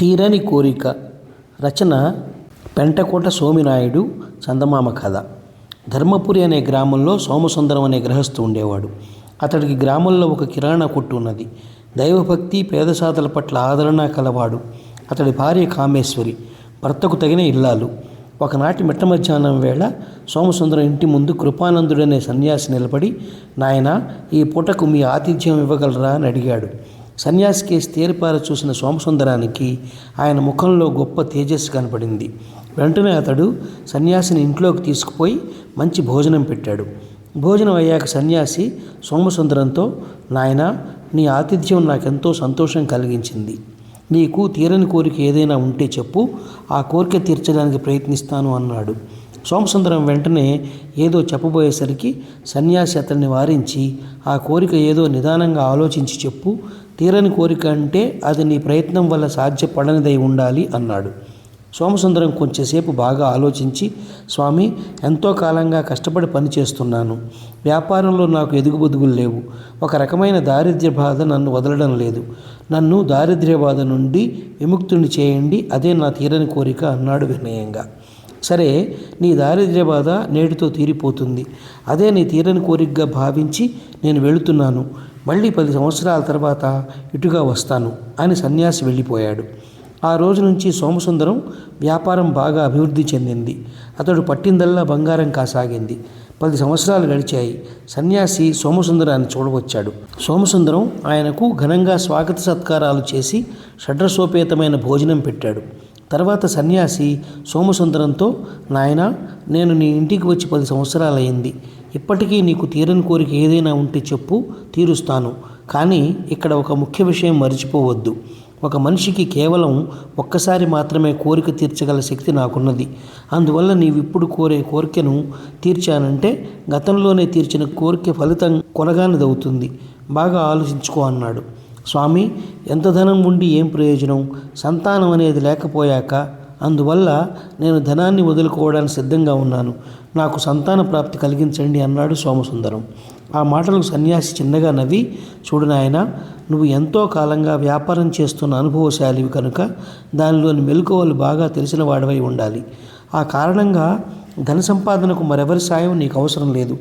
తీరని కోరిక. రచన పెంటకోట సోమినాయుడు. చందమామ కథ. ధర్మపురి అనే గ్రామంలో సోమసుందరం అనే గృహస్థు ఉండేవాడు. అతడికి గ్రామంలో ఒక కిరాణా కొట్టు ఉన్నది. దైవభక్తి, పేదసాదల పట్ల ఆదరణ కలవాడు. అతడి భార్య కామేశ్వరి, భర్తకు తగిన ఇల్లాలు. ఒకనాటి మిట్ట మధ్యాహ్నం వేళ సోమసుందరం ఇంటి ముందు కృపానందుడనే సన్యాసి నిలబడి, నాయనా, ఈ పూటకు మీ ఆతిథ్యం ఇవ్వగలరా అని అడిగాడు. సన్యాసి కేసి తేరిపార చూసిన సోమసుందరానికి ఆయన ముఖంలో గొప్ప తేజస్సు కనపడింది. వెంటనే అతడు సన్యాసిని ఇంట్లోకి తీసుకుపోయి మంచి భోజనం పెట్టాడు. భోజనం అయ్యాక సన్యాసి సోమసుందరంతో, నాయనా, నీ ఆతిథ్యం నాకెంతో సంతోషం కలిగించింది. నీకు తీరని కోరిక ఏదైనా ఉంటే చెప్పు, ఆ కోరిక తీర్చడానికి ప్రయత్నిస్తాను అన్నాడు. సోమసుందరం వెంటనే ఏదో చెప్పబోయేసరికి సన్యాసి అతన్ని వారించి, ఆ కోరిక ఏదో నిదానంగా ఆలోచించి చెప్పు. తీరని కోరిక అంటే అది నీ ప్రయత్నం వల్ల సాధ్యపడనిదై ఉండాలి అన్నాడు. సోమసుందరం కొంచెంసేపు బాగా ఆలోచించి, స్వామి, ఎంతో కాలంగా కష్టపడి పనిచేస్తున్నాను. వ్యాపారంలో నాకు ఎదుగుబొదుగులు లేవు. ఒక రకమైన దారిద్ర్య బాధ నన్ను వదలడం లేదు. నన్ను దారిద్ర్య బాధ నుండి విముక్తుని చేయండి, అదే నా తీరని కోరిక అన్నాడు వినయంగా. సరే, నీ దారిద్ర్య బాధ నేటితో తీరిపోతుంది. అదే నీ తీరని కోరికగా భావించి నేను వెళుతున్నాను. మళ్ళీ 10 సంవత్సరాల తర్వాత ఇటుగా వస్తాను అని సన్యాసి వెళ్ళిపోయాడు. ఆ రోజు నుంచి సోమసుందరం వ్యాపారం బాగా అభివృద్ధి చెందింది. అతడు పట్టిందల్లా బంగారం కాసాగింది. 10 సంవత్సరాలు గడిచాయి. సన్యాసి సోమసుందరాన్ని చూడవచ్చాడు. సోమసుందరం ఆయనకు ఘనంగా స్వాగత సత్కారాలు చేసి షడ్రసోపేతమైన భోజనం పెట్టాడు. తర్వాత సన్యాసి సోమసుందరంతో, నాయనా, నేను నీ ఇంటికి వచ్చి 10 సంవత్సరాలయ్యింది. ఇప్పటికీ నీకు తీరని కోరిక ఏదైనా ఉంటే చెప్పు, తీరుస్తాను. కానీ ఇక్కడ ఒక ముఖ్య విషయం మరిచిపోవద్దు. ఒక మనిషికి కేవలం ఒక్కసారి మాత్రమే కోరిక తీర్చగల శక్తి నాకున్నది. అందువల్ల నీవిప్పుడు కోరే కోరికను తీర్చానంటే గతంలోనే తీర్చిన కోరిక ఫలితం కొనగానిదవుతుంది. బాగా ఆలోచించుకో అన్నాడు. స్వామి, ఎంత ధనం ఉండి ఏం ప్రయోజనం? సంతానం అనేది లేకపోయాక. అందువల్ల నేను ధనాన్ని వదులుకోవడానికి సిద్ధంగా ఉన్నాను. నాకు సంతాన ప్రాప్తి కలిగించండి అన్నాడు సోమసుందరం. ఆ మాటలకు సన్యాసి చిన్నగా నవ్వి, చూడు నాయనా, నువ్వు ఎంతో కాలంగా వ్యాపారం చేస్తున్న అనుభవశాలివి కనుక దానిలోని మెలకువలు బాగా తెలిసిన వాడివై ఉండాలి. ఆ కారణంగా ధన సంపాదనకు మరెవరి సాయం నీకు అవసరం లేదు.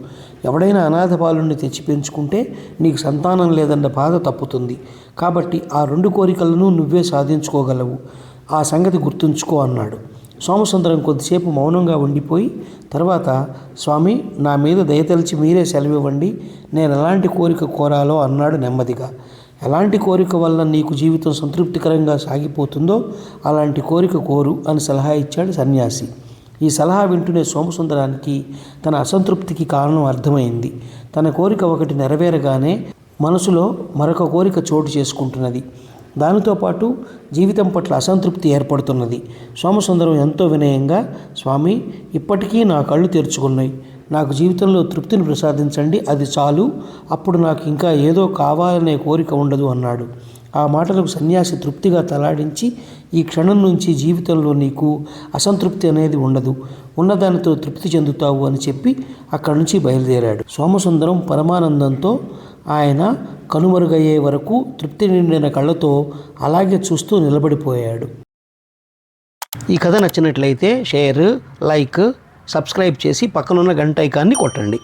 ఎవడైనా అనాథ బాలుని తెచ్చి పెంచుకుంటే నీకు సంతానం లేదన్న బాధ తప్పుతుంది. కాబట్టి ఆ 2 కోరికలను నువ్వే సాధించుకోగలవు. ఆ సంగతి గుర్తుంచుకో అన్నాడు. సోమసుందరం కొద్దిసేపు మౌనంగా ఉండిపోయి తర్వాత, స్వామి, నా మీద దయతలిచి మీరే సెలవివ్వండి. నేను ఎలాంటి కోరిక కోరాలో అన్నాడు నెమ్మదిగా. ఎలాంటి కోరిక వల్ల నీకు జీవితం సంతృప్తికరంగా సాగిపోతుందో అలాంటి కోరిక కోరు అని సలహా ఇచ్చాడు సన్యాసి. ఈ సలహా వింటూనే సోమసుందరానికి తన అసంతృప్తికి కారణం అర్థమైంది. తన కోరిక ఒకటి నెరవేరగానే మనసులో మరొక కోరిక చోటు చేసుకుంటున్నది. దానితో పాటు జీవితం పట్ల అసంతృప్తి ఏర్పడుతున్నది. సోమసుందరం ఎంతో వినయంగా, స్వామి, ఇప్పటికీ నా కళ్ళు తెరుచుకున్నాయి. నాకు జీవితంలో తృప్తిని ప్రసాదించండి, అది చాలు. అప్పుడు నాకు ఇంకా ఏదో కావాలనే కోరిక ఉండదు అన్నాడు. ఆ మాటలకు సన్యాసి తృప్తిగా తలాడించి, ఈ క్షణం నుంచి జీవితంలో నీకు అసంతృప్తి అనేది ఉండదు, ఉన్నదానితో తృప్తి చెందుతావు అని చెప్పి అక్కడి నుంచి బయలుదేరాడు. సోమసుందరం పరమానందంతో ఆయన కనుమరుగయ్యే వరకు తృప్తి నిండిన కళ్ళతో అలాగే చూస్తూ నిలబడిపోయాడు. ఈ కథ నచ్చినట్లయితే షేర్, లైక్, సబ్స్క్రైబ్ చేసి పక్కనున్న గంట ఐకాన్ని కొట్టండి.